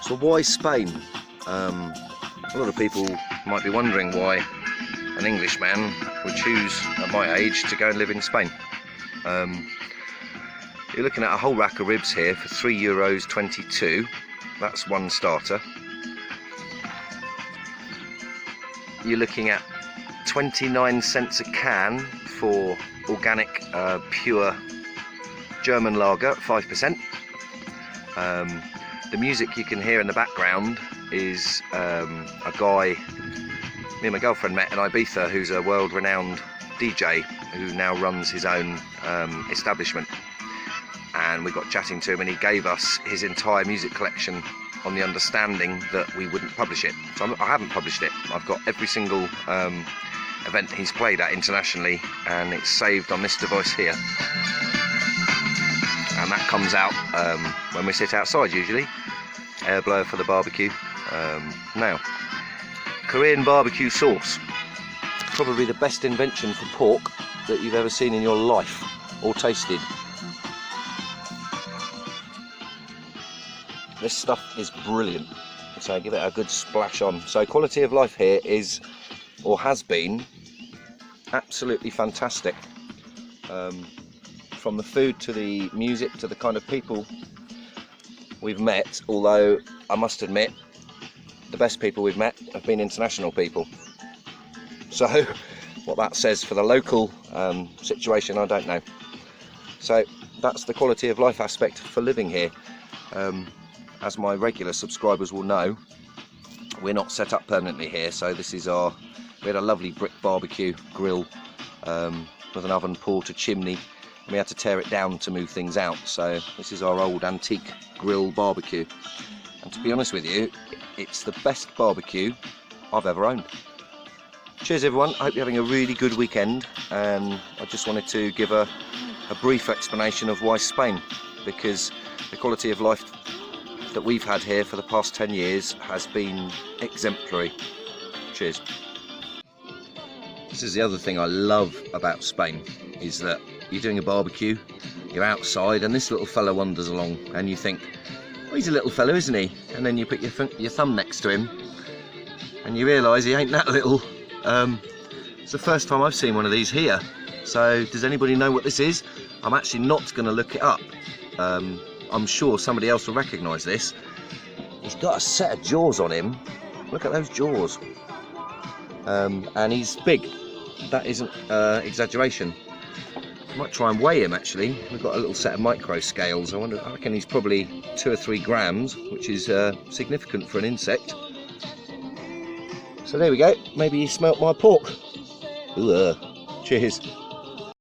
So why Spain? A lot of people might be wondering why an Englishman would choose at my age to go and live in Spain. You're looking at a whole rack of ribs here for €3.22. That's one starter. You're looking at 29 cents a can for organic pure German lager, 5%. The music you can hear in the background is a guy me and my girlfriend met in Ibiza, who's a world-renowned DJ who now runs his own establishment, and we got chatting to him and he gave us his entire music collection on the understanding that we wouldn't publish it. So I haven't published it. I've got every single event he's played at internationally, and it's saved on this device here, and that comes out when we sit outside usually. Air blower for the barbecue. Now, Korean barbecue sauce, probably the best invention for pork that you've ever seen in your life or tasted. This stuff is brilliant, so give it a good splash on. So quality of life here is, or has been, absolutely fantastic. From the food to the music to the kind of people we've met, although I must admit the best people we've met have been international people. So what that says for the local situation, I don't know. So that's the quality of life aspect for living here. As my regular subscribers will know, we're not set up permanently here, so this is we had a lovely brick barbecue grill with an oven, porter, chimney, and we had to tear it down to move things out. So this is our old antique grill barbecue, and to be honest with you, it's the best barbecue I've ever owned. Cheers everyone, I hope you're having a really good weekend. I just wanted to give a brief explanation of why Spain, because the quality of life that we've had here for the past 10 years has been exemplary. Cheers. This is the other thing I love about Spain, is that you're doing a barbecue, you're outside, and this little fella wanders along, and you think, oh, he's a little fella, isn't he? And then you put your thumb next to him, and you realise he ain't that little. It's the first time I've seen one of these here. So does anybody know what this is? I'm actually not going to look it up. I'm sure somebody else will recognise this. He's got a set of jaws on him. Look at those jaws. And he's big. That isn't exaggeration. I might try and weigh him actually. We've got a little set of micro scales. I reckon he's probably 2 or 3 grams, which is significant for an insect. So there we go. Maybe he smelt my pork. Ugh. Cheers.